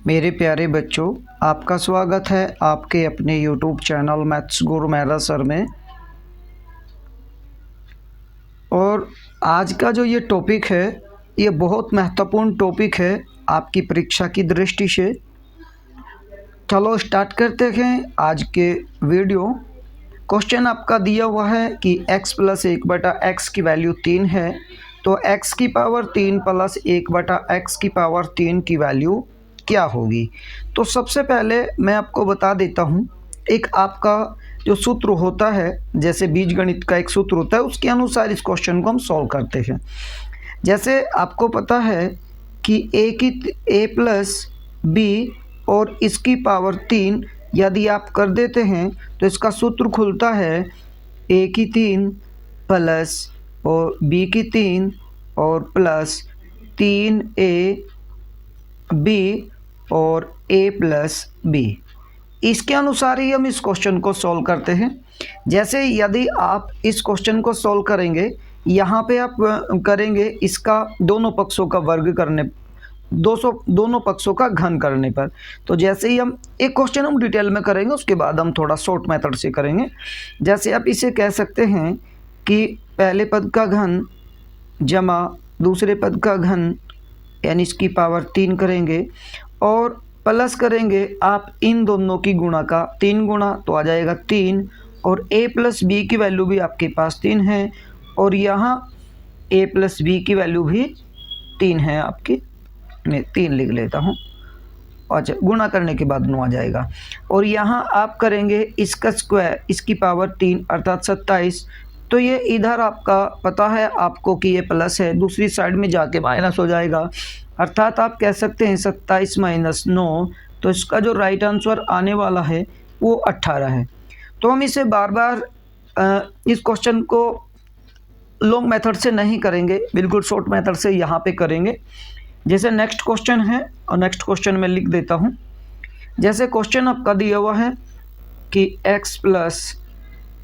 मेरे प्यारे बच्चों, आपका स्वागत है आपके अपने YouTube चैनल मैथ्स गुरु मेहरा सर में। और आज का जो ये टॉपिक है, ये बहुत महत्वपूर्ण टॉपिक है आपकी परीक्षा की दृष्टि से। चलो स्टार्ट करते हैं आज के वीडियो। क्वेश्चन आपका दिया हुआ है कि x प्लस 1/x की वैल्यू 3 है, तो x की पावर 3 प्लस 1/x की पावर 3 की वैल्यू क्या होगी। तो सबसे पहले मैं आपको बता देता हूँ, एक आपका जो सूत्र होता है, जैसे बीजगणित का एक सूत्र होता है, उसके अनुसार इस क्वेश्चन को हम सॉल्व करते हैं। जैसे आपको पता है कि a प्लस b और इसकी पावर 3 यदि आप कर देते हैं तो इसका सूत्र खुलता है a की 3 प्लस और b की 3 और प्लस 3ab और a प्लस b। इसके अनुसार ही हम इस क्वेश्चन को सॉल्व करते हैं। जैसे यदि आप इस क्वेश्चन को सॉल्व करेंगे, यहाँ पे आप करेंगे इसका दोनों पक्षों का वर्ग करने, दोनों पक्षों का घन करने पर। तो जैसे ही हम एक क्वेश्चन हम डिटेल में करेंगे, उसके बाद हम थोड़ा शॉर्ट मेथड से करेंगे। जैसे आप इसे कह सकते हैं कि पहले पद का घन जमा दूसरे पद का घन, यानी इसकी पावर 3 करेंगे और प्लस करेंगे आप इन दोनों की गुणा का 3 गुणा, तो आ जाएगा 3। और a प्लस बी की वैल्यू भी आपके पास 3 है और यहाँ a प्लस बी की वैल्यू भी 3 है आपकी। मैं 3 लिख लेता हूँ। अच्छा, गुणा करने के बाद 9 आ जाएगा। और यहाँ आप करेंगे इसका स्क्वायर, इसकी पावर 3 अर्थात 27। तो ये इधर आपका पता है आपको कि ये प्लस है, दूसरी साइड में जाके माइनस हो जाएगा, अर्थात आप कह सकते हैं 27 माइनस 9। तो इसका जो राइट आंसर आने वाला है वो 18 है। तो हम इसे बार बार इस क्वेश्चन को लॉन्ग मेथड से नहीं करेंगे, बिल्कुल शॉर्ट मेथड से यहाँ पे करेंगे। जैसे नेक्स्ट क्वेश्चन है, और नेक्स्ट क्वेश्चन में लिख देता हूँ। जैसे क्वेश्चन आपका दिया हुआ है कि x प्लस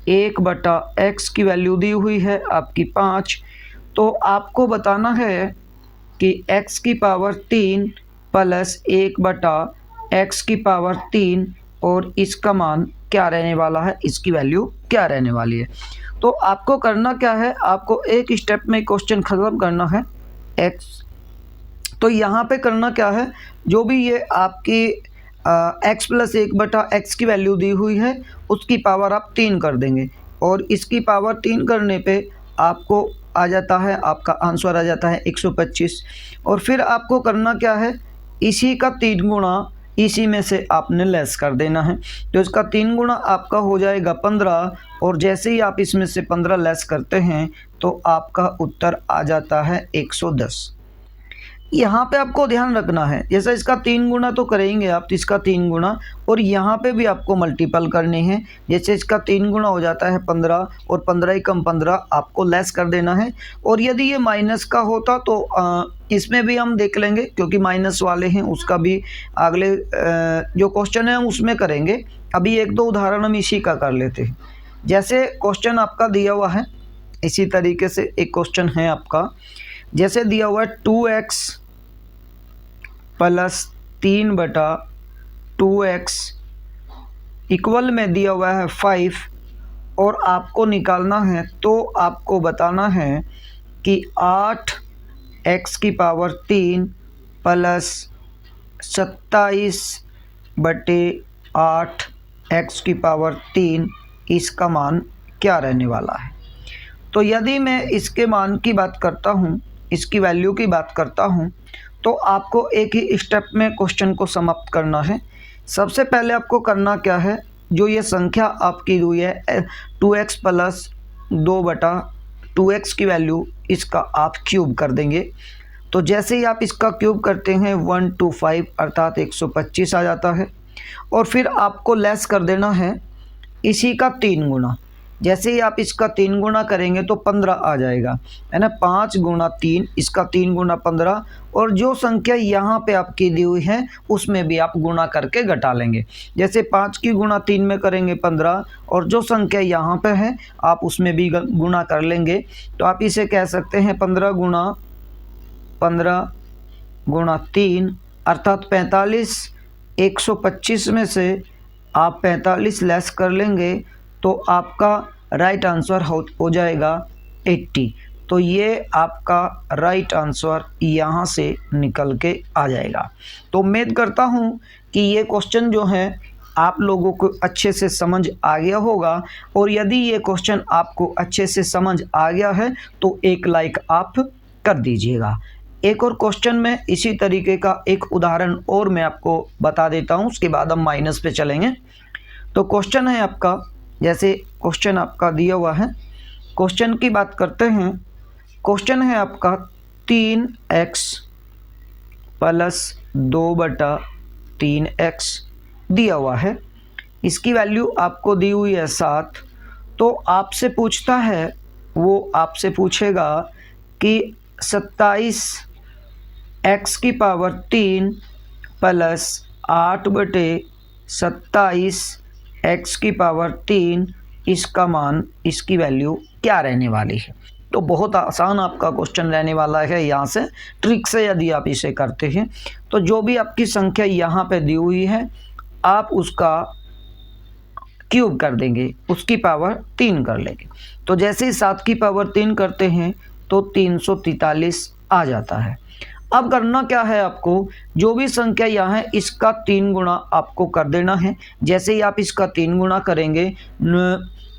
1/x की वैल्यू दी हुई है आपकी 5। तो आपको बताना है कि x की पावर 3 प्लस 1/x की पावर 3 और इसका मान क्या रहने वाला है, इसकी वैल्यू क्या रहने वाली है। तो आपको करना क्या है, आपको एक स्टेप में क्वेश्चन ख़त्म करना है x। तो यहाँ पे करना क्या है, जो भी ये आपकी x प्लस 1/x की वैल्यू दी हुई है उसकी पावर आप 3 कर देंगे और इसकी पावर 3 करने पे आपको आ जाता है, आपका आंसर आ जाता है 125। और फिर आपको करना क्या है, इसी का 3 गुणा इसी में से आपने लेस कर देना है। तो इसका 3 गुणा आपका हो जाएगा 15 और जैसे ही आप इसमें से 15 लेस करते हैं तो आपका उत्तर आ जाता है 110। यहाँ पे आपको ध्यान रखना है, जैसा इसका 3 गुणा तो करेंगे आप, तो इसका 3 गुणा और यहाँ पे भी आपको मल्टीपल करने हैं। जैसे इसका 3 गुणा हो जाता है 15 और 15 ही कम 15 आपको लेस कर देना है। और यदि ये माइनस का होता तो इसमें भी हम देख लेंगे, क्योंकि माइनस वाले हैं उसका भी अगले जो क्वेश्चन है हम उसमें करेंगे। अभी एक दो उदाहरण हम इसी का कर लेते हैं। जैसे क्वेश्चन आपका दिया हुआ है, इसी तरीके से एक क्वेश्चन है आपका। जैसे दिया हुआ है 2x प्लस 3/2x इक्वल में दिया हुआ है 5 और आपको निकालना है, तो आपको बताना है कि 8x की पावर 3 प्लस 27/8x की पावर 3 इसका मान क्या रहने वाला है। तो यदि मैं इसके मान की बात करता हूँ, इसकी वैल्यू की बात करता हूँ, तो आपको एक ही स्टेप में क्वेश्चन को समाप्त करना है। सबसे पहले आपको करना क्या है, जो ये संख्या आपकी हुई है 2x प्लस 2/2x की वैल्यू, इसका आप क्यूब कर देंगे। तो जैसे ही आप इसका क्यूब करते हैं 125 अर्थात 125 आ जाता है। और फिर आपको लेस कर देना है इसी का 3 गुणा। जैसे ही आप इसका 3 गुणा करेंगे तो 15 आ जाएगा, है ना। 5 गुणा 3, इसका 3 गुणा 15 और जो संख्या यहाँ पे आपकी दी हुई है उसमें भी आप गुणा करके घटा लेंगे। जैसे 5 की गुणा 3 में करेंगे 15 और जो संख्या यहाँ पे है आप उसमें भी गुणा कर लेंगे। तो आप इसे कह सकते हैं 15 गुणा 3 अर्थात 45 125 में से आप 45 लेस कर लेंगे तो आपका राइट आंसर हो जाएगा 80। तो ये आपका राइट आंसर यहाँ से निकल के आ जाएगा। तो उम्मीद करता हूँ कि ये क्वेश्चन जो है आप लोगों को अच्छे से समझ आ गया होगा, और यदि ये क्वेश्चन आपको अच्छे से समझ आ गया है तो एक लाइक आप कर दीजिएगा। एक और क्वेश्चन में इसी तरीके का एक उदाहरण और मैं आपको बता देता हूँ, उसके बाद हम माइनस पे चलेंगे। तो क्वेश्चन है आपका, जैसे क्वेश्चन आपका दिया हुआ है, क्वेश्चन की बात करते हैं। क्वेश्चन है आपका 3x प्लस 2/3x दिया हुआ है, इसकी वैल्यू आपको दी हुई है 7। तो आपसे पूछता है, वो आपसे पूछेगा कि 27x³ प्लस 8/27x³ इसका मान, इसकी वैल्यू क्या रहने वाली है। तो बहुत आसान आपका क्वेश्चन रहने वाला है। यहाँ से ट्रिक से यदि आप इसे करते हैं तो जो भी आपकी संख्या यहाँ पे दी हुई है आप उसका क्यूब कर देंगे, उसकी पावर 3 कर लेंगे। तो जैसे ही 7 की पावर 3 करते हैं तो 343 आ जाता है। अब करना क्या है आपको, जो भी संख्या यहाँ है इसका 3 गुना आपको कर देना है। जैसे ही आप इसका 3 गुना करेंगे,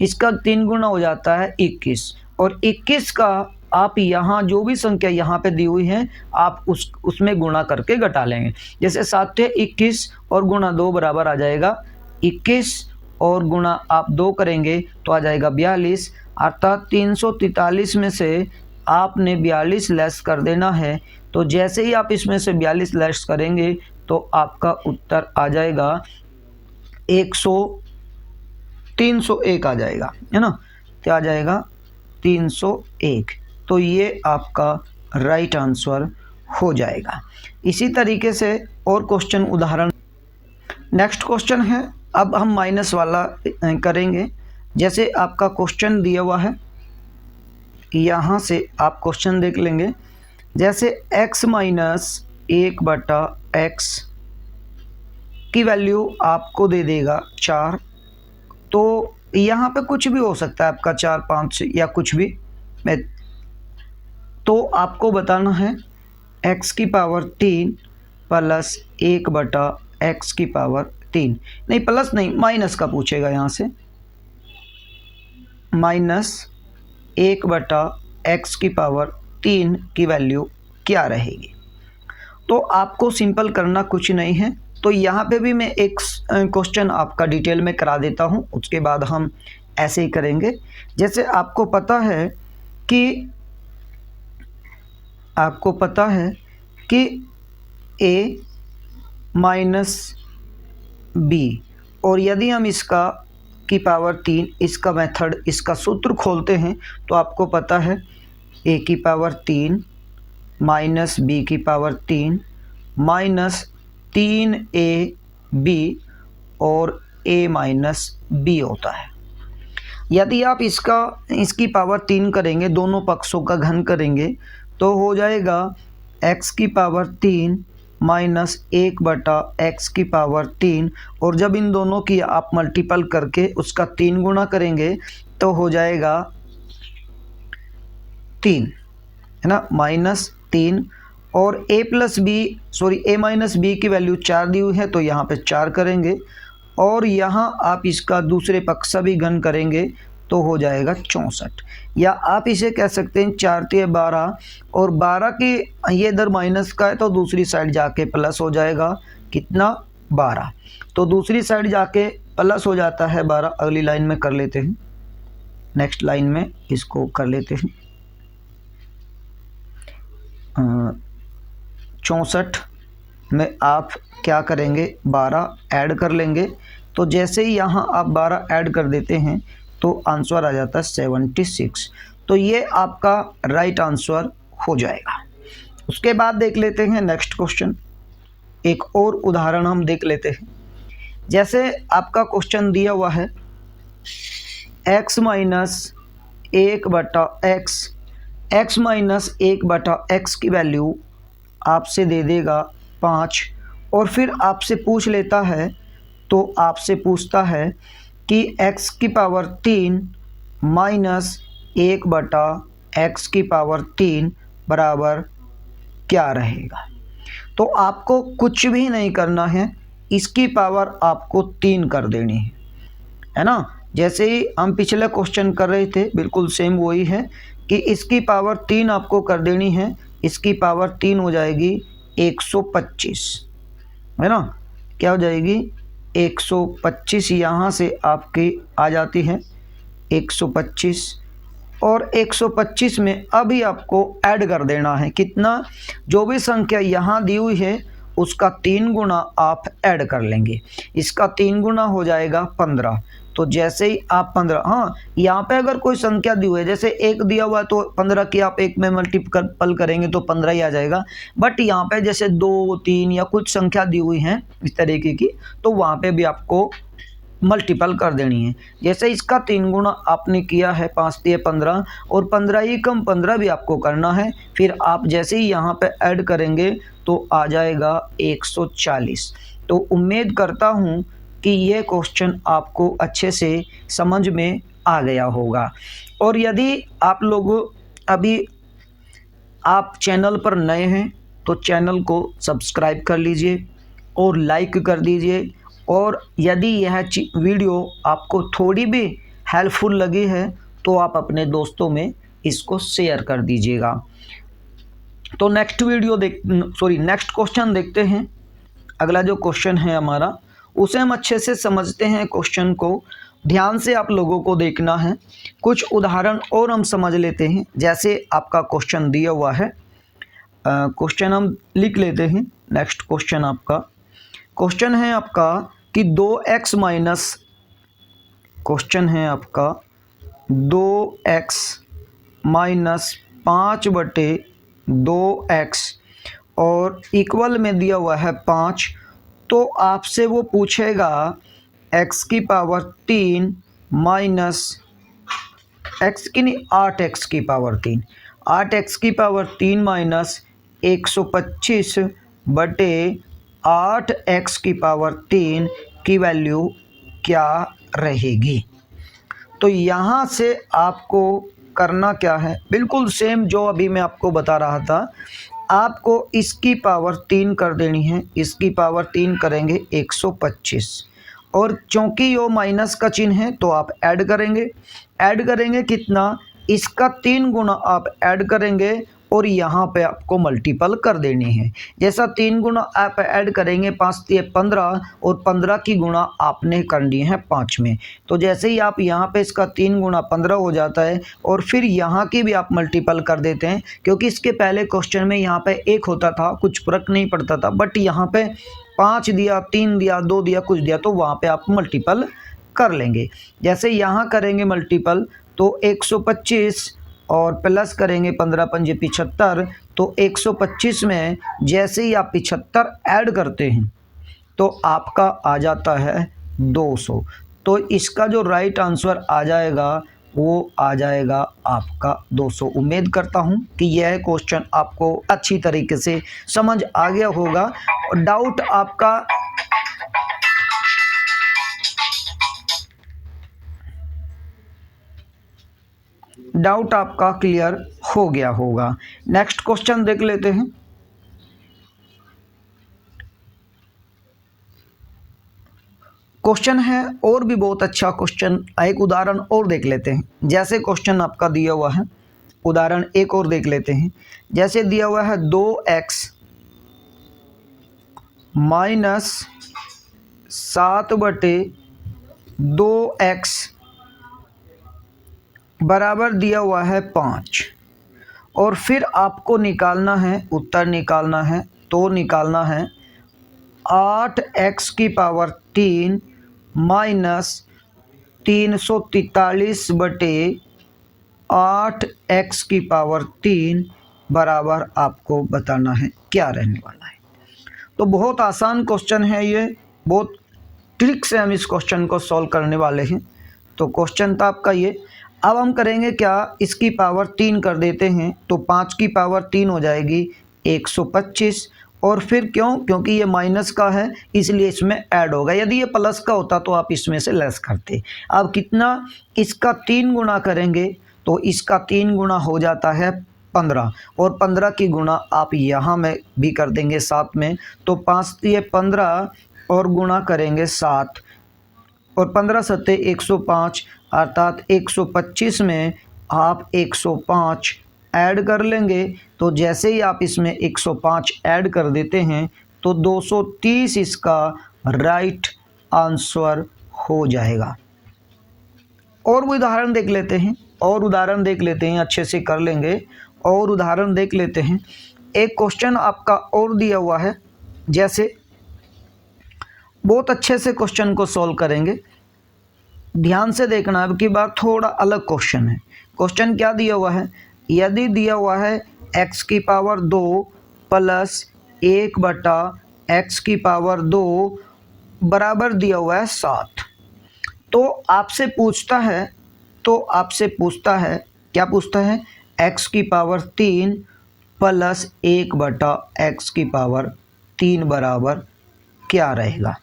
इसका 3 गुना हो जाता है 21, और 21 का आप यहाँ जो भी संख्या यहाँ पे दी हुई है आप उसमें गुणा करके घटा लेंगे। जैसे 7 × 21 और गुणा 2 बराबर आ जाएगा 21, और गुणा आप 2 करेंगे तो आ जाएगा 42। अर्थात 343 में से आपने 42 लेस कर देना है। तो जैसे ही आप इसमें से 42 लेस करेंगे तो आपका उत्तर आ जाएगा 301 आ जाएगा, है ना। क्या आ जाएगा 301। तो ये आपका राइट आंसर हो जाएगा। इसी तरीके से और क्वेश्चन उदाहरण, नेक्स्ट क्वेश्चन है, अब हम माइनस वाला करेंगे। जैसे आपका क्वेश्चन दिया हुआ है, यहाँ से आप क्वेश्चन देख लेंगे। जैसे x - 1/x की वैल्यू आपको दे देगा 4। तो यहाँ पे कुछ भी हो सकता है आपका 4, 5 या कुछ भी। तो आपको बताना है x³ प्लस 1/x³। नहीं, प्लस नहीं, माइनस का पूछेगा यहाँ से। -1/x³ की वैल्यू क्या रहेगी। तो आपको सिंपल करना कुछ नहीं है। तो यहाँ पे भी मैं एक क्वेश्चन आपका डिटेल में करा देता हूँ, उसके बाद हम ऐसे ही करेंगे। जैसे आपको पता है कि a - b, और यदि हम इसका की पावर 3 इसका मेथड, इसका सूत्र खोलते हैं तो आपको पता है a³ minus b³ minus 3ab और a - b होता है। यदि आप इसकी पावर 3 करेंगे, दोनों पक्षों का घन करेंगे, तो हो जाएगा x³ माइनस 1/x³, और जब इन दोनों की आप मल्टीपल करके उसका 3 गुना करेंगे तो हो जाएगा 3, है ना, -3। और a - b की वैल्यू 4 दी हुई है तो यहाँ पे 4 करेंगे, और यहाँ आप इसका दूसरे पक्ष भी घन करेंगे तो हो जाएगा 64। या आप इसे कह सकते हैं 4 × 12, और 12 की ये इधर माइनस का है तो दूसरी साइड जाके प्लस हो जाएगा, कितना 12। तो दूसरी साइड जाके प्लस हो जाता है 12। अगली लाइन में कर लेते हैं, नेक्स्ट लाइन में इसको कर लेते हैं। 64 में आप क्या करेंगे, 12 ऐड कर लेंगे। तो जैसे ही यहाँ आप 12 ऐड कर देते हैं तो आंसर आ जाता है 76। तो ये आपका राइट आंसर हो जाएगा। उसके बाद देख लेते हैं नेक्स्ट क्वेश्चन, एक और उदाहरण हम देख लेते हैं। जैसे आपका क्वेश्चन दिया हुआ है x - 1/x की वैल्यू आपसे दे देगा 5 और फिर आपसे पूछ लेता है, तो आपसे पूछता है कि x की पावर 3 माइनस 1/x³ बराबर क्या रहेगा। तो आपको कुछ भी नहीं करना है, इसकी पावर आपको 3 कर देनी है ना। जैसे ही हम पिछले क्वेश्चन कर रहे थे बिल्कुल सेम वही है कि इसकी पावर 3 आपको कर देनी है। इसकी पावर 3 हो जाएगी 125, है ना। क्या हो जाएगी 125, यहाँ से आपकी आ जाती है 125 और 125 में अभी आपको ऐड कर देना है कितना, जो भी संख्या यहाँ दी हुई है उसका 3 गुना आप ऐड कर लेंगे। इसका 3 गुना हो जाएगा 15। तो जैसे ही आप 15, हाँ यहाँ पे अगर कोई संख्या दी हुई है, जैसे 1 दिया हुआ है तो 15 की आप 1 में मल्टीपल करेंगे तो 15 ही आ जाएगा। बट यहाँ पे जैसे 2, 3 या कुछ संख्या दी हुई है इस तरीके की, तो वहाँ पे भी आपको मल्टीपल कर देनी है। जैसे इसका 3 गुना आपने किया है, 5 दिए 15 और 15 ही कम 15 भी आपको करना है। फिर आप जैसे ही यहाँ पे ऐड करेंगे तो आ जाएगा 140। तो उम्मीद करता हूँ कि ये क्वेश्चन आपको अच्छे से समझ में आ गया होगा। और यदि आप लोग अभी आप चैनल पर नए हैं तो चैनल को सब्सक्राइब कर लीजिए और लाइक कर दीजिए। और यदि यह वीडियो आपको थोड़ी भी हेल्पफुल लगी है तो आप अपने दोस्तों में इसको शेयर कर दीजिएगा। तो नेक्स्ट क्वेश्चन देखते हैं। अगला जो क्वेश्चन है हमारा, उसे हम अच्छे से समझते हैं। क्वेश्चन को ध्यान से आप लोगों को देखना है। कुछ उदाहरण और हम समझ लेते हैं। जैसे आपका क्वेश्चन दिया हुआ है, क्वेश्चन हम लिख लेते हैं। नेक्स्ट क्वेश्चन आपका क्वेश्चन है आपका कि 2x माइनस, क्वेश्चन है आपका 2x माइनस 5/2x और इक्वल में दिया हुआ है 5। तो आपसे वो पूछेगा x की पावर 3 माइनस x की नहीं 8x की पावर 3, 8x की पावर 3 माइनस 125/8x की पावर 3 की वैल्यू क्या रहेगी। तो यहाँ से आपको करना क्या है, बिल्कुल सेम जो अभी मैं आपको बता रहा था। आपको इसकी पावर 3 कर देनी है। इसकी पावर 3 करेंगे 125 और चूँकि यो माइनस का चिन्ह है तो आप ऐड करेंगे कितना, इसका 3 गुना आप ऐड करेंगे और यहाँ पे आपको मल्टीपल कर देनी है। जैसा 3 गुना आप ऐड करेंगे, 5 दिए 15 और 15 की गुणा आपने करनी है 5 में। तो जैसे ही आप यहाँ पे इसका 3 गुना 15 हो जाता है और फिर यहाँ की भी आप मल्टीपल कर देते हैं, क्योंकि इसके पहले क्वेश्चन में यहाँ पे 1 होता था, कुछ फर्क नहीं पड़ता था। बट यहाँ पे 5 दिया, 3 दिया, 2 दिया, कुछ दिया, तो वहाँ पे आप मल्टीपल कर लेंगे। जैसे यहाँ करेंगे मल्टीपल तो 125 और प्लस करेंगे 15 पंजे 75, तो 125 में जैसे ही आप 75 ऐड करते हैं तो आपका आ जाता है 200। तो इसका जो राइट आंसर आ जाएगा वो आ जाएगा आपका 200। उम्मीद करता हूं कि यह क्वेश्चन आपको अच्छी तरीके से समझ आ गया होगा और डाउट आपका क्लियर हो गया होगा। नेक्स्ट क्वेश्चन देख लेते हैं। क्वेश्चन है और भी बहुत अच्छा क्वेश्चन, एक उदाहरण और देख लेते हैं। जैसे क्वेश्चन आपका दिया हुआ है, उदाहरण एक और देख लेते हैं। जैसे दिया हुआ है 2x माइनस 7/2x बराबर दिया हुआ है 5 और फिर आपको निकालना है, उत्तर निकालना है। तो निकालना है 8x की पावर 3 माइनस 343/8x की पावर 3 बराबर आपको बताना है क्या रहने वाला है। तो बहुत आसान क्वेश्चन है ये, बहुत ट्रिक से हम इस क्वेश्चन को सॉल्व करने वाले हैं। तो क्वेश्चन था आपका ये। अब हम करेंगे क्या, इसकी पावर 3 कर देते हैं तो 5 की पावर 3 हो जाएगी 125 और फिर क्योंकि ये माइनस का है इसलिए इसमें ऐड होगा। यदि ये प्लस का होता तो आप इसमें से लेस करते। अब कितना, इसका 3 गुना करेंगे तो इसका 3 गुना हो जाता है 15, और 15 की गुणा आप यहाँ में भी कर देंगे 7 में, तो 5 ये 15 और गुणा करेंगे 7, और 15 सत्ते 105, अर्थात 125 में आप 105 ऐड कर लेंगे। तो जैसे ही आप इसमें 105 ऐड कर देते हैं तो 230 इसका राइट आंसर हो जाएगा। और उदाहरण देख लेते हैं, अच्छे से कर लेंगे। और उदाहरण देख लेते हैं। एक क्वेश्चन आपका और दिया हुआ है, जैसे बहुत अच्छे से क्वेश्चन को सॉल्व करेंगे, ध्यान से देखना। अब की बार थोड़ा अलग क्वेश्चन है। क्वेश्चन क्या दिया हुआ है, यदि दिया हुआ है x की पावर 2 प्लस 1 बटा x की पावर 2 बराबर दिया हुआ है 7, तो आपसे पूछता है क्या पूछता है, x की पावर 3 प्लस 1 बटा x की पावर 3 बराबर क्या रहेगा।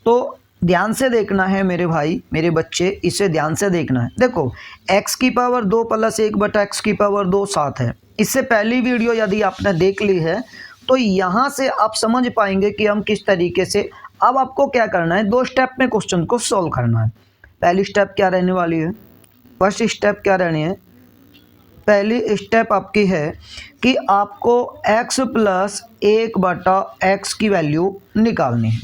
तो ध्यान से देखना है मेरे भाई मेरे बच्चे, इसे ध्यान से देखना है। देखो x की पावर 2 प्लस 1 बटा x की पावर 2 7 है। इससे पहली वीडियो यदि आपने देख ली है तो यहाँ से आप समझ पाएंगे कि हम किस तरीके से, अब आपको क्या करना है, 2 स्टेप में क्वेश्चन को सॉल्व करना है। पहली स्टेप क्या रहने वाली है, फर्स्ट स्टेप क्या रहनी है, पहली स्टेप आपकी है कि आपको x प्लस 1 बटा x की वैल्यू निकालनी है।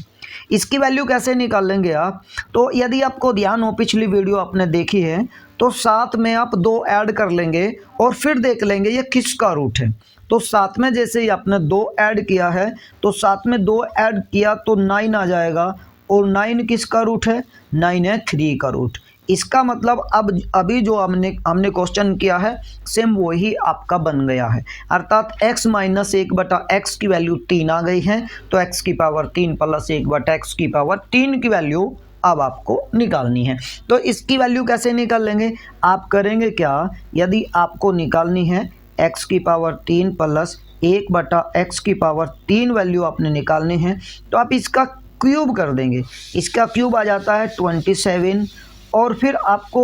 इसकी वैल्यू कैसे निकालेंगे आप, तो यदि आपको ध्यान हो पिछली वीडियो आपने देखी है तो साथ में आप 2 ऐड कर लेंगे और फिर देख लेंगे ये किसका रूट है। तो साथ में जैसे ही आपने 2 ऐड किया है तो साथ में 2 ऐड किया तो 9 आ जाएगा, और 9 किसका रूट है, 9 है 3 का रूट। इसका मतलब अब अभी जो हमने क्वेश्चन किया है सेम वही आपका बन गया है, अर्थात x माइनस 1 बटा x की वैल्यू 3 आ गई है। तो x की पावर 3 प्लस 1 बटा x की पावर 3 की वैल्यू अब आपको निकालनी है। तो इसकी वैल्यू कैसे निकाल लेंगे, आप करेंगे क्या, यदि आपको निकालनी है x की पावर 3 प्लस 1 बटा x की पावर 3 वैल्यू आपने निकालनी है, तो आप इसका क्यूब कर देंगे। इसका क्यूब आ जाता है 27, और फिर आपको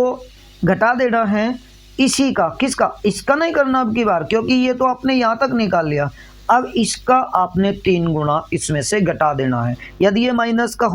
घटा देना है इसी का, किसका, इसका नहीं करना अब की बार, क्योंकि ये तो आपने यहाँ तक निकाल लिया। अब इसका आपने 3 गुना इसमें से घटा देना है। यदि ये माइनस का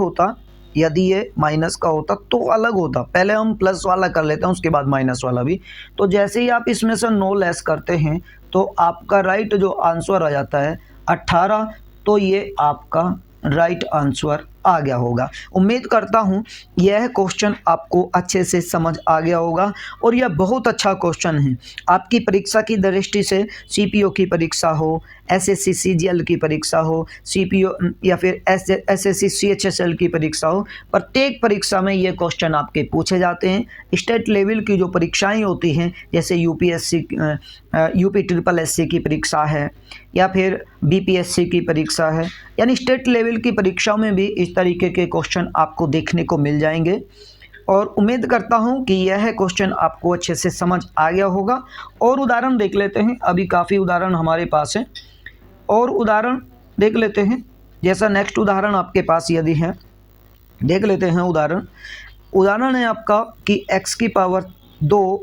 होता तो अलग होता, पहले हम प्लस वाला कर लेते हैं उसके बाद माइनस वाला भी। तो जैसे ही आप इसमें से 9 लेस करते हैं तो आपका राइट जो आंसर आ जाता है 18, तो ये आपका राइट आंसर आ गया होगा। उम्मीद करता हूँ यह क्वेश्चन आपको अच्छे से समझ आ गया होगा, और यह बहुत अच्छा क्वेश्चन है आपकी परीक्षा की दृष्टि से। सीपीओ की परीक्षा हो, एसएससी सीजीएल की परीक्षा हो, सीपीओ या फिर एसएससी सीएचएसएल की परीक्षा हो, प्रत्येक परीक्षा में ये क्वेश्चन आपके पूछे जाते हैं। स्टेट लेवल की जो परीक्षाएं होती हैं, जैसे यूपीएससी, यूपी ट्रिपल एससी की परीक्षा है, या फिर बीपीएससी की परीक्षा है, यानी स्टेट लेवल की परीक्षाओं में भी इस तरीके के क्वेश्चन आपको देखने को मिल जाएंगे। और उम्मीद करता हूं कि यह क्वेश्चन आपको अच्छे से समझ आ गया होगा। और उदाहरण देख लेते हैं, अभी काफ़ी उदाहरण हमारे पास है, और उदाहरण देख लेते हैं। जैसा नेक्स्ट उदाहरण आपके पास यदि है, देख लेते हैं उदाहरण है आपका कि x की पावर 2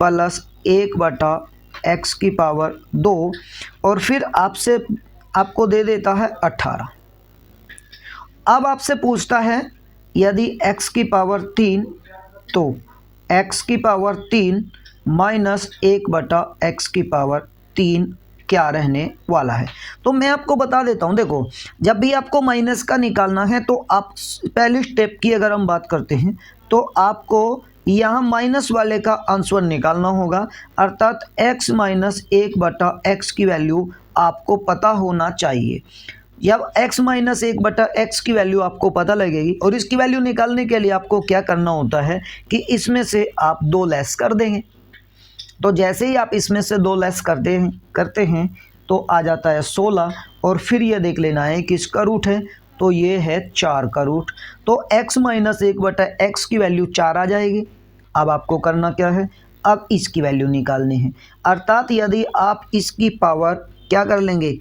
प्लस 1 बटा x की पावर 2, और फिर आपको दे देता है 18। अब आपसे पूछता है यदि x की पावर 3, तो x की पावर 3 माइनस 1 बटा x की पावर 3 क्या रहने वाला है। तो मैं आपको बता देता हूं, देखो जब भी आपको माइनस का निकालना है तो आप पहली स्टेप की अगर हम बात करते हैं तो आपको यहाँ माइनस वाले का आंसर निकालना होगा, अर्थात x माइनस 1 बटा x की वैल्यू आपको पता होना चाहिए। जब x माइनस 1 बटा x की वैल्यू आपको पता लगेगी, और इसकी वैल्यू निकालने के लिए आपको क्या करना होता है कि इसमें से आप 2 लेस कर देंगे। तो जैसे ही आप इसमें से 2 लेस करते हैं तो आ जाता है 16, और फिर ये देख लेना है कि इसका रूट है, तो ये है 4 का रूट। तो x माइनस 1 बटा x की वैल्यू 4 आ जाएगी। अब आपको करना क्या है, अब इसकी वैल्यू निकालनी है, अर्थात यदि आप इसकी पावर क्या कर लेंगे,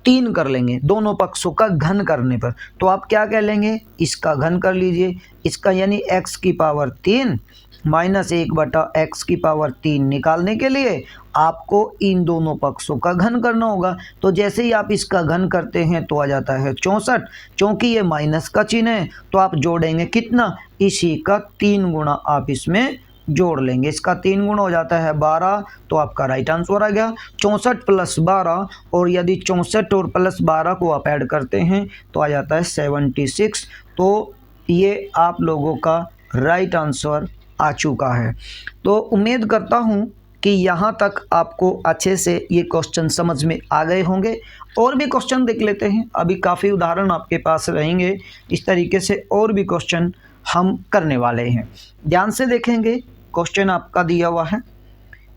3 कर लेंगे दोनों पक्षों का घन करने पर, तो आप क्या कह लेंगे, इसका घन कर लीजिए, इसका यानी x की पावर 3 माइनस 1/x की पावर 3 निकालने के लिए आपको इन दोनों पक्षों का घन करना होगा। तो जैसे ही आप इसका घन करते हैं तो आ जाता है 64, क्योंकि ये माइनस का चिन्ह है तो आप जोड़ेंगे कितना, इसी का 3 गुना आप इसमें जोड़ लेंगे, इसका 3 गुना हो जाता है 12, तो आपका राइट आंसर आ गया 64 + 12। और यदि 64 और प्लस 12 को आप ऐड करते हैं तो आ जाता है 76। तो ये आप लोगों का राइट आंसर आ चुका है। तो उम्मीद करता हूँ कि यहाँ तक आपको अच्छे से ये क्वेश्चन समझ में आ गए होंगे। और भी क्वेश्चन देख लेते हैं, अभी काफ़ी उदाहरण आपके पास रहेंगे, इस तरीके से और भी क्वेश्चन हम करने वाले हैं। ध्यान से देखेंगे, क्वेश्चन आपका दिया हुआ है,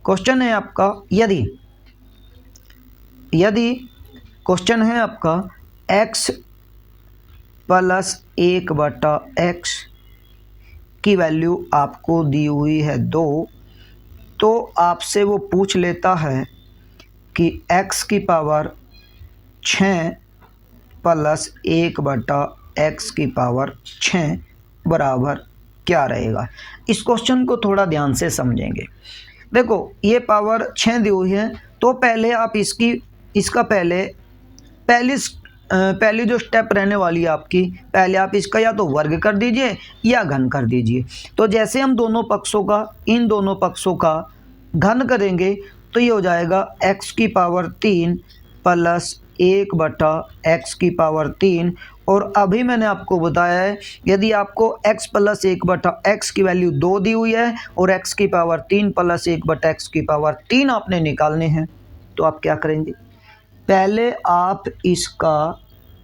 क्वेश्चन है आपका यदि क्वेश्चन है आपका x + 1/x की वैल्यू आपको दी हुई है 2, तो आपसे वो पूछ लेता है कि x की पावर 6 + 1/x की पावर 6 बराबर क्या रहेगा। इस क्वेश्चन को थोड़ा ध्यान से समझेंगे। देखो ये पावर 6 दी हुई है, तो पहले आप इसका पहली जो स्टेप रहने वाली है आपकी, पहले आप इसका या तो वर्ग कर दीजिए या घन कर दीजिए। तो जैसे हम इन दोनों पक्षों का घन करेंगे तो ये हो जाएगा x की पावर 3 + 1/x की पावर 3। और अभी मैंने आपको बताया है यदि आपको x + 1/x की वैल्यू 2 दी हुई है और x की पावर 3 + 1/x की पावर 3 आपने निकालने हैं, तो आप क्या करेंगे, पहले आप इसका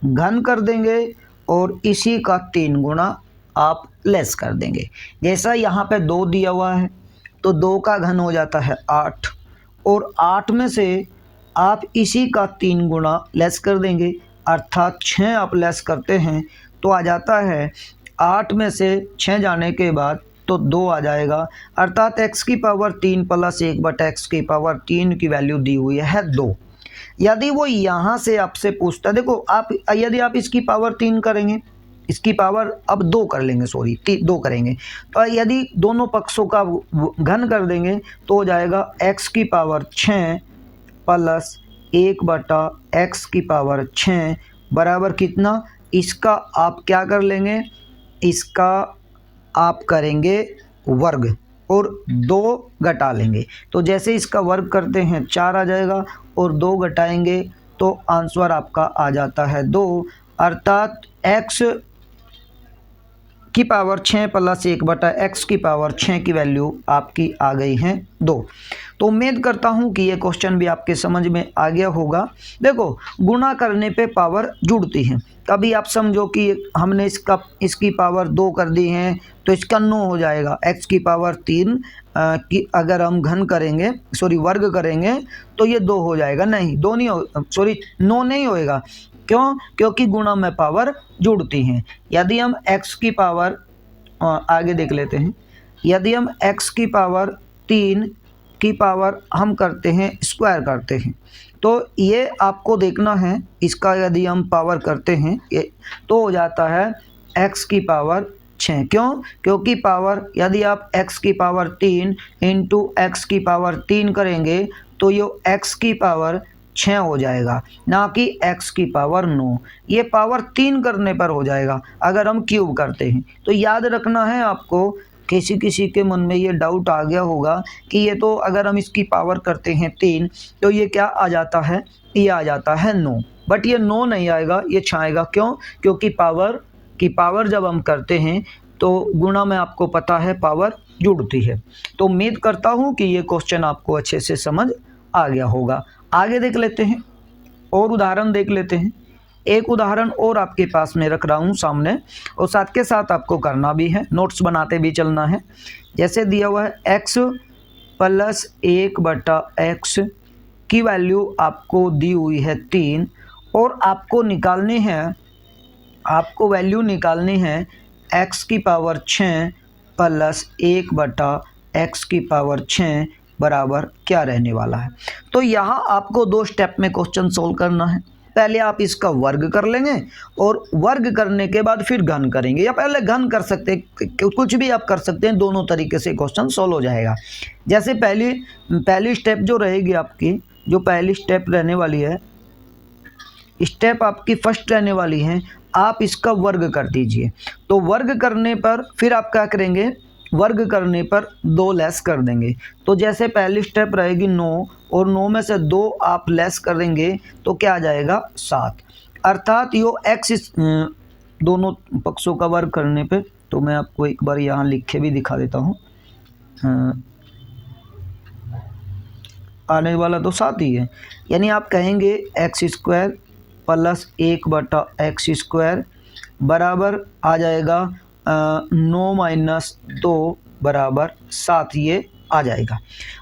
घन कर देंगे और इसी का 3 गुना आप लेस कर देंगे। जैसा यहाँ पे 2 दिया हुआ है तो 2 का घन हो जाता है 8, और 8 में से आप इसी का 3 गुना लेस कर देंगे, अर्थात 6 आप लेस करते हैं तो आ जाता है 8 में से 6 जाने के बाद तो 2 आ जाएगा, अर्थात x की पावर 3 + 1/x की पावर 3 की वैल्यू दी हुई है 2। यदि वो यहाँ से आपसे पूछता, देखो यदि आप इसकी पावर 3 करेंगे, इसकी पावर अब 2 कर लेंगे, 2 करेंगे, तो यदि दोनों पक्षों का घन कर देंगे तो हो जाएगा x की पावर 6 + 1/x की पावर 6 बराबर कितना, इसका आप क्या कर लेंगे, इसका आप करेंगे वर्ग और 2 घटा लेंगे। तो जैसे इसका वर्ग करते हैं 4 आ जाएगा और 2 घटाएंगे तो आंसर आपका आ जाता है 2, अर्थात x की पावर 6 + 1/x की पावर 6 की वैल्यू आपकी आ गई है 2। तो उम्मीद करता हूं कि ये क्वेश्चन भी आपके समझ में आ गया होगा। देखो गुणा करने पे पावर जुड़ती है, कभी आप समझो कि हमने इसकी पावर 2 कर दी है तो इसका 9 हो जाएगा, x की पावर 3 की अगर हम वर्ग करेंगे तो ये 2 हो जाएगा, नहीं 9 नहीं होएगा। क्यों? क्योंकि गुणा में पावर जुड़ती हैं। यदि हम x की पावर आगे देख लेते हैं, यदि हम x की पावर 3 की पावर हम करते हैं स्क्वायर करते हैं, तो ये आपको देखना है, इसका यदि हम पावर करते हैं तो हो जाता है x की पावर 6। क्यों? क्योंकि पावर यदि आप x की पावर 3 × x की पावर 3 करेंगे तो ये x की पावर 6 हो जाएगा, ना कि x की पावर 9। ये पावर 3 करने पर हो जाएगा अगर हम क्यूब करते हैं। तो याद रखना है आपको, किसी के मन में ये डाउट आ गया होगा कि ये तो अगर हम इसकी पावर करते हैं 3 तो ये क्या आ जाता है, ये आ जाता है 9, बट ये 9 नहीं आएगा, ये 6 आएगा। क्यों? क्योंकि पावर जब हम करते हैं तो गुणा में आपको पता है पावर जुड़ती है। तो उम्मीद करता हूँ कि ये क्वेश्चन आपको अच्छे से समझ आ गया होगा। आगे देख लेते हैं और उदाहरण देख लेते हैं। एक उदाहरण और आपके पास में रख रहा हूँ सामने, और साथ के साथ आपको करना भी है, नोट्स बनाते भी चलना है। जैसे दिया हुआ है x + 1/x की वैल्यू आपको दी हुई है 3 और आपको वैल्यू निकालनी है x की पावर 6 + 1/x की पावर 6 बराबर क्या रहने वाला है। तो यहाँ आपको 2 स्टेप में क्वेश्चन सोल्व करना है। पहले आप इसका वर्ग कर लेंगे और वर्ग करने के बाद फिर घन करेंगे, या पहले घन कर सकते हैं, कुछ भी आप कर सकते हैं, दोनों तरीके से क्वेश्चन सॉल्व हो जाएगा। जैसे पहली स्टेप जो रहेगी आपकी, जो पहली स्टेप रहने वाली है, स्टेप आपकी फर्स्ट रहने वाली है, आप इसका वर्ग कर दीजिए। तो वर्ग करने पर फिर आप क्या करेंगे, वर्ग करने पर 2 लेस कर देंगे। तो जैसे पहली स्टेप रहेगी 9 और 9 में से 2 आप लेस करेंगे तो क्या आ जाएगा 7। अर्थात यो x दोनों पक्षों का वर्ग करने पे, तो मैं आपको एक बार यहाँ लिख के भी दिखा देता हूँ। आने वाला तो 7 ही है, यानी आप कहेंगे x² प्लस 1/x² बराबर आ जाएगा 9 माइनस 2 बराबर 7, ये आ जाएगा।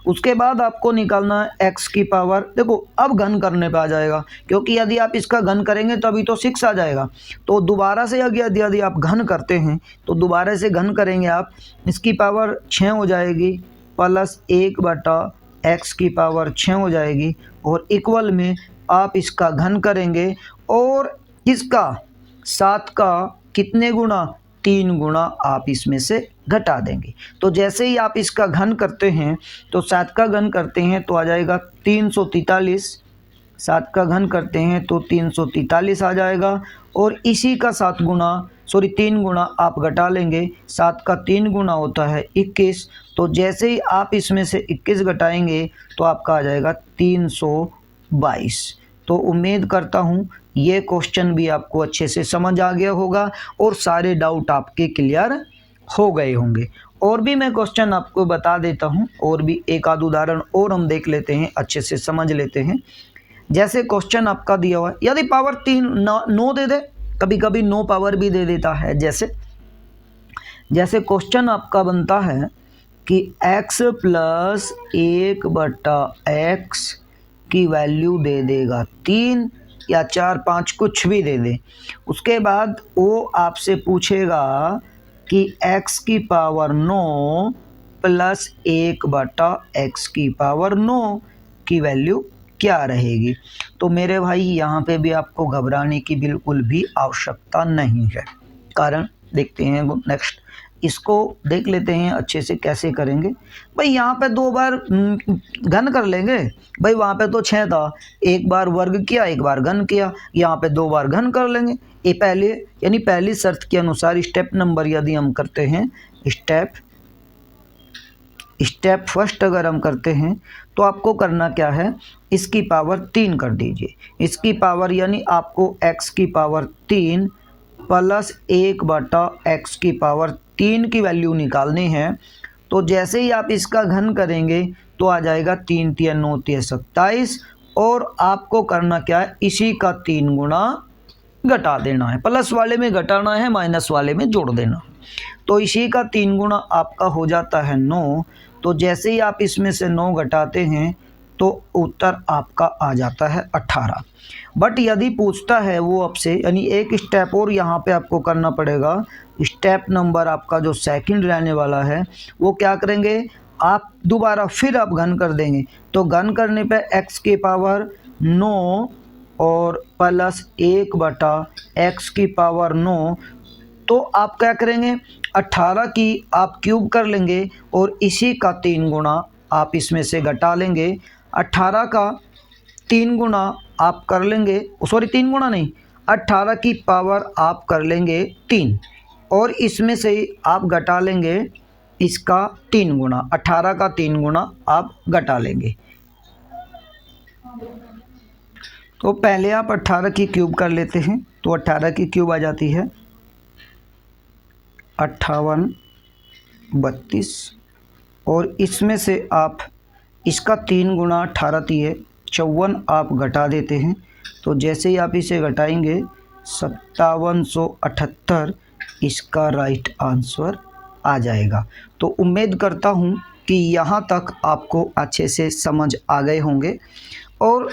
उसके बाद आपको निकालना है x की पावर। देखो अब घन करने पे आ जाएगा, क्योंकि यदि आप इसका घन करेंगे तभी तो 6 आ जाएगा। तो दोबारा से यदि आप घन करते हैं तो दोबारा से घन करेंगे आप, इसकी पावर 6 हो जाएगी प्लस 1/x की पावर 6 हो जाएगी, और इक्वल में आप इसका घन करेंगे और इसका 7 का कितने गुना, 3 गुना आप इसमें से घटा देंगे। तो जैसे ही आप इसका घन करते हैं तो 7 का घन करते हैं तो आ जाएगा 343, 7 का घन करते हैं तो 343 आ जाएगा, और इसी का 3 गुना आप घटा लेंगे। 7 का 3 गुना होता है 21, तो जैसे ही आप इसमें से 21 घटाएंगे तो आपका आ जाएगा 322। तो उम्मीद करता हूँ ये क्वेश्चन भी आपको अच्छे से समझ आ गया होगा और सारे डाउट आपके क्लियर हो गए होंगे। और भी मैं क्वेश्चन आपको बता देता हूँ, और भी एक आध उदाहरण और हम देख लेते हैं, अच्छे से समझ लेते हैं। जैसे क्वेश्चन आपका दिया हुआ है, यदि पावर 9 दे दे, कभी कभी 9 पावर भी दे देता है। जैसे क्वेश्चन आपका बनता है कि x प्लस 1/x की वैल्यू दे देगा 3 या 4, 5 कुछ भी दे दे। उसके बाद वो आपसे पूछेगा कि x की पावर 9 प्लस 1/x की पावर 9 की वैल्यू क्या रहेगी। तो मेरे भाई यहाँ पे भी आपको घबराने की बिल्कुल भी आवश्यकता नहीं है। कारण देखते हैं नेक्स्ट, इसको देख लेते हैं अच्छे से कैसे करेंगे। भाई यहाँ पे 2 बार घन कर लेंगे, भाई वहाँ पे तो 6 था, एक बार वर्ग किया एक बार घन किया, यहाँ पे 2 बार घन कर लेंगे। ये पहले यानी पहली शर्त के अनुसार स्टेप नंबर यदि हम करते हैं, स्टेप फर्स्ट अगर हम करते हैं तो आपको करना क्या है, इसकी पावर 3 कर दीजिए। इसकी पावर यानी आपको x की पावर 3 प्लस 1/x की पावर 3 की वैल्यू निकालनी है। तो जैसे ही आप इसका घन करेंगे तो आ जाएगा 3 × 9 = 27, और आपको करना क्या है, इसी का 3 गुना घटा देना है। प्लस वाले में घटाना है, माइनस वाले में जोड़ देना। तो इसी का 3 गुना आपका हो जाता है 9। तो जैसे ही आप इसमें से 9 घटाते हैं तो उत्तर आपका आ जाता है 18। बट यदि पूछता है वो आपसे, यानी एक स्टेप और यहाँ पे आपको करना पड़ेगा। स्टेप नंबर आपका जो सेकंड रहने वाला है वो क्या करेंगे, आप दोबारा फिर आप घन कर देंगे। तो घन करने पे x की पावर 9 और प्लस 1/x की पावर 9, तो आप क्या करेंगे, 18 की आप क्यूब कर लेंगे और इसी का 3 गुना आप इसमें से घटा लेंगे। 18 का 3 गुना आप कर लेंगे, 3 गुना नहीं, 18 की पावर आप कर लेंगे 3, और इसमें से आप घटा लेंगे इसका 3 गुना। 18 का 3 गुना आप घटा लेंगे। तो पहले आप 18 की क्यूब कर लेते हैं, तो 18 की क्यूब आ जाती है 58, 32, और इसमें से आप इसका 3 गुना 18 × 54 आप घटा देते हैं। तो जैसे ही आप इसे घटाएंगे 5778 इसका राइट आंसर आ जाएगा। तो उम्मीद करता हूँ कि यहाँ तक आपको अच्छे से समझ आ गए होंगे। और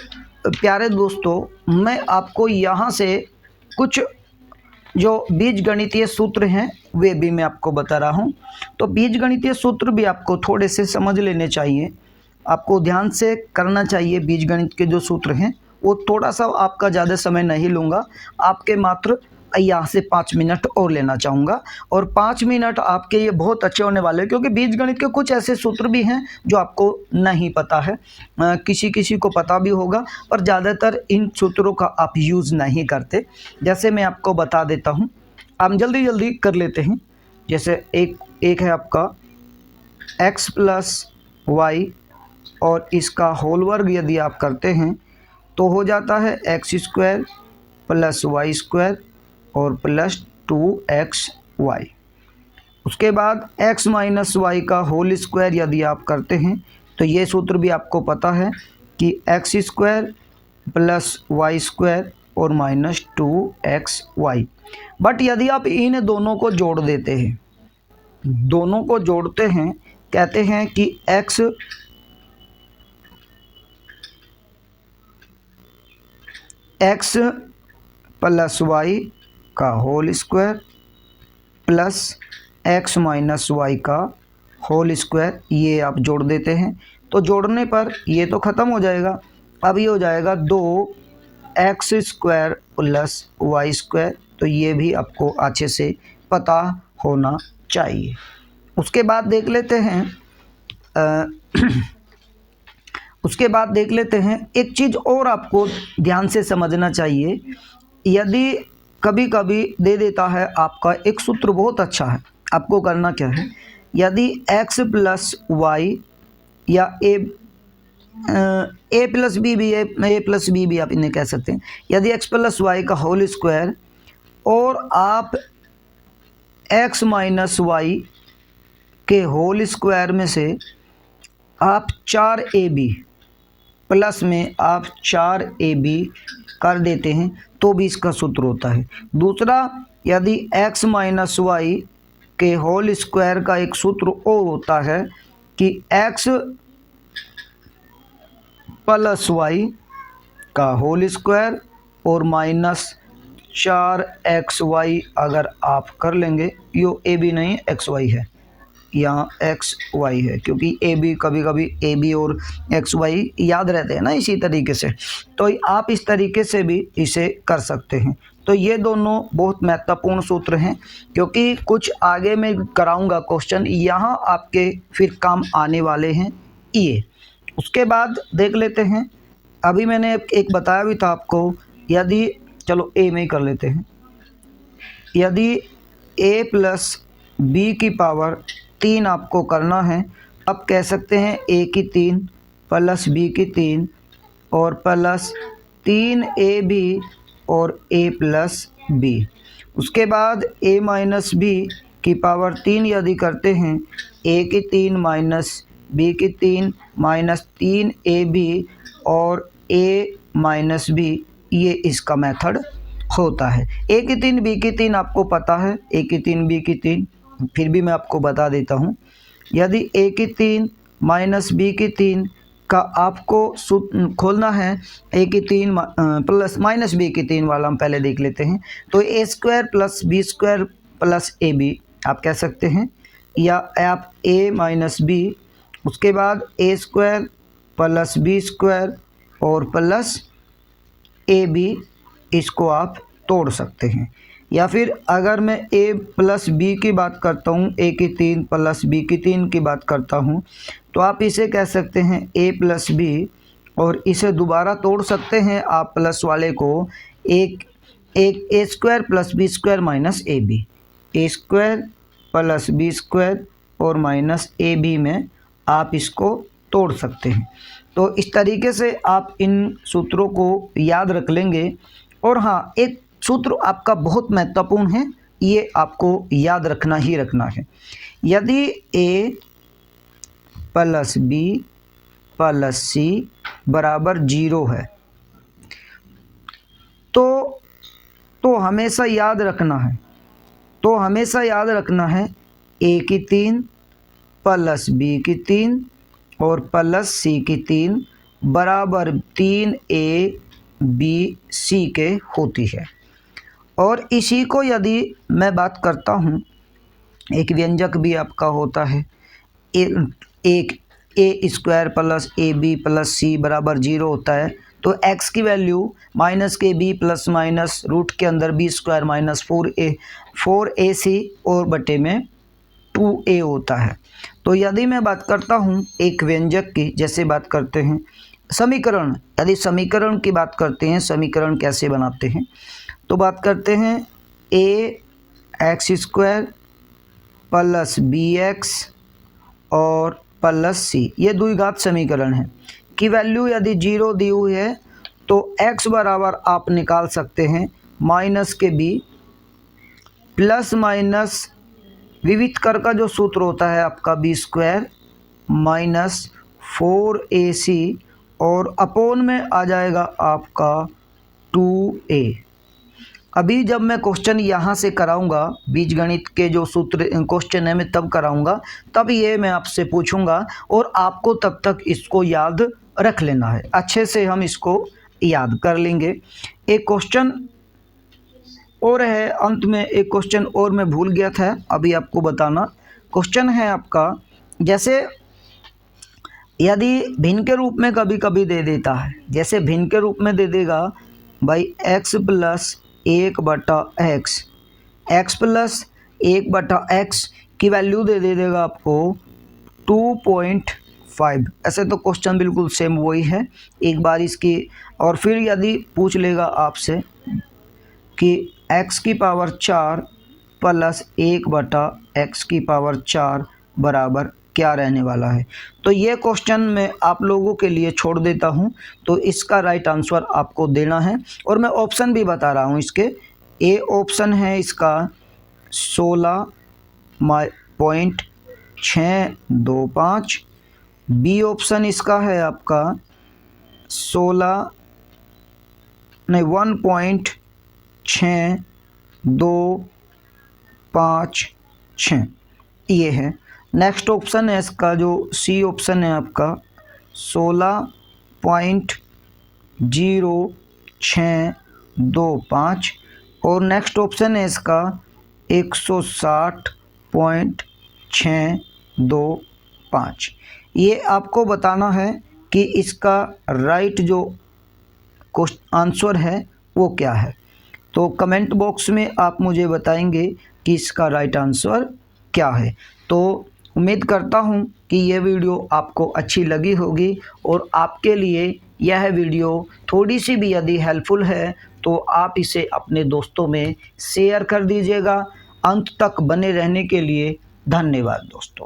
प्यारे दोस्तों, मैं आपको यहाँ से कुछ जो बीजगणितीय सूत्र हैं वे भी मैं आपको बता रहा हूँ। तो बीजगणितीय सूत्र भी आपको थोड़े से समझ लेने चाहिए, आपको ध्यान से करना चाहिए। बीजगणित के जो सूत्र हैं वो थोड़ा सा आपका ज़्यादा समय नहीं लूँगा, आपके मात्र यहाँ से 5 मिनट और लेना चाहूँगा। और 5 मिनट आपके ये बहुत अच्छे होने वाले हैं, क्योंकि बीजगणित के कुछ ऐसे सूत्र भी हैं जो आपको नहीं पता है, किसी किसी को पता भी होगा, पर ज़्यादातर इन सूत्रों का आप यूज़ नहीं करते। जैसे मैं आपको बता देता हूँ, हम जल्दी जल्दी कर लेते हैं। जैसे एक है आपका x प्लस वाई और इसका होल वर्ग यदि आप करते हैं तो हो जाता है X square plus Y square और प्लस 2xy। उसके बाद x माइनस वाई का होल स्क्वायर यदि आप करते हैं तो ये सूत्र भी आपको पता है कि X square plus Y square और माइनस 2xy। बट यदि आप इन दोनों को जोड़ देते हैं, दोनों को जोड़ते हैं, कहते हैं कि x प्लस वाई का whole square plus x minus Y का होल स्क्वायर, ये आप जोड़ देते हैं तो जोड़ने पर ये तो ख़त्म हो जाएगा। अब ये हो जाएगा 2x square plus Y square, तो ये भी आपको अच्छे से पता होना चाहिए। उसके बाद देख लेते हैं उसके बाद देख लेते हैं एक चीज़ और आपको ध्यान से समझना चाहिए। यदि कभी कभी दे देता है आपका एक सूत्र बहुत अच्छा है, आपको करना क्या है, यदि x प्लस वाई या ए प्लस बी भी ए प्लस बी भी आप इन्हें कह सकते हैं, यदि x प्लस वाई का होल स्क्वायर और आप x माइनस वाई के होल स्क्वायर में से आप 4ab प्लस में आप 4ab कर देते हैं तो भी इसका सूत्र होता है। दूसरा, यदि x माइनस वाई के होल स्क्वायर का एक सूत्र और होता है कि x प्लस वाई का होल स्क्वायर और माइनस 4xy अगर आप कर लेंगे, यो ए बी नहीं xy है, यहाँ xy है, क्योंकि ए बी कभी कभी ए बी और xy याद रहते हैं ना इसी तरीके से, तो आप इस तरीके से भी इसे कर सकते हैं। तो ये दोनों बहुत महत्वपूर्ण सूत्र हैं, क्योंकि कुछ आगे मैं कराऊंगा क्वेश्चन, यहाँ आपके फिर काम आने वाले हैं ये। उसके बाद देख लेते हैं, अभी मैंने एक बताया भी था आपको, यदि चलो ए में ही कर लेते हैं, यदि a प्लस बी की पावर 3 आपको करना है, अब कह सकते हैं a की 3 प्लस b की 3 और प्लस 3ab और a प्लस b। उसके बाद a माइनस b की पावर 3 यदि करते हैं, a की 3 माइनस b की 3 माइनस 3ab और a माइनस b, ये इसका मेथड होता है। a की 3 b की 3 आपको पता है, a की 3 b की 3, फिर भी मैं आपको बता देता हूँ। यदि a की 3 माइनस b की 3 का आपको खोलना है, a की 3 प्लस माइनस b की 3 वाला हम पहले देख लेते हैं, तो a square plus b square plus ab आप कह सकते हैं, या आप a माइनस b, उसके बाद a square plus b square और प्लस ab, इसको आप तोड़ सकते हैं। या फिर अगर मैं a प्लस बी की बात करता हूँ, a की 3 प्लस b की 3 की बात करता हूँ, तो आप इसे कह सकते हैं a प्लस b, और इसे दोबारा तोड़ सकते हैं आप प्लस वाले को, एक a square plus b square minus ab, a square plus b square और माइनस ab में आप इसको तोड़ सकते हैं। तो इस तरीके से आप इन सूत्रों को याद रख लेंगे। और हाँ, एक सूत्र आपका बहुत महत्वपूर्ण है, ये आपको याद रखना ही रखना है। यदि a plus b plus c बराबर 0 है, तो हमेशा याद रखना है, a की 3 प्लस b की 3 और प्लस c की 3 बराबर 3a b c के होती है। और इसी को यदि मैं बात करता हूँ, एक व्यंजक भी आपका होता है, एक a square plus ab plus c बराबर 0 होता है, तो x की वैल्यू माइनस के बी प्लस माइनस रूट के अंदर बी स्क्वायर माइनस 4ac और बटे में 2a होता है। तो यदि मैं बात करता हूँ एक व्यंजक की, जैसे बात करते हैं समीकरण, यदि समीकरण की बात करते हैं, समीकरण कैसे बनाते हैं, तो बात करते हैं ax² प्लस bx और प्लस c, ये द्विघात समीकरण है की वैल्यू यदि 0 दी हुई है तो x बराबर आप निकाल सकते हैं माइनस के b प्लस माइनस विविध कर का जो सूत्र होता है आपका b² माइनस 4ac और अपोन में आ जाएगा आपका 2a। अभी जब मैं क्वेश्चन यहाँ से कराऊंगा, बीजगणित के जो सूत्र क्वेश्चन है मैं तब कराऊंगा, तब ये मैं आपसे पूछूंगा और आपको तब तक इसको याद रख लेना है, अच्छे से हम इसको याद कर लेंगे। एक क्वेश्चन और है, अंत में एक क्वेश्चन और मैं भूल गया था अभी आपको बताना। क्वेश्चन है आपका, जैसे यदि भिन्न के रूप में कभी कभी दे देता है, जैसे भिन्न के रूप में दे देगा भाई x plus 1/x, x plus 1/x की वैल्यू दे देगा आपको 2.5। ऐसे तो क्वेश्चन बिल्कुल सेम वही है, एक बार इसकी, और फिर यदि पूछ लेगा आपसे कि x की पावर 4 प्लस 1/x की पावर 4 बराबर क्या रहने वाला है, तो ये क्वेश्चन मैं आप लोगों के लिए छोड़ देता हूं। तो इसका राइट आंसर आपको देना है और मैं ऑप्शन भी बता रहा हूं इसके। ए ऑप्शन है इसका 16.625, बी ऑप्शन इसका है आपका 1.6256 ये है। नेक्स्ट ऑप्शन है इसका जो सी ऑप्शन है आपका 16.0625 और नेक्स्ट ऑप्शन है इसका 160.625। ये आपको बताना है कि इसका राइट जो आंसर है वो क्या है। तो कमेंट बॉक्स में आप मुझे बताएंगे कि इसका राइट आंसर क्या है। तो उम्मीद करता हूं कि यह वीडियो आपको अच्छी लगी होगी और आपके लिए यह वीडियो थोड़ी सी भी यदि हेल्पफुल है तो आप इसे अपने दोस्तों में शेयर कर दीजिएगा। अंत तक बने रहने के लिए धन्यवाद दोस्तों।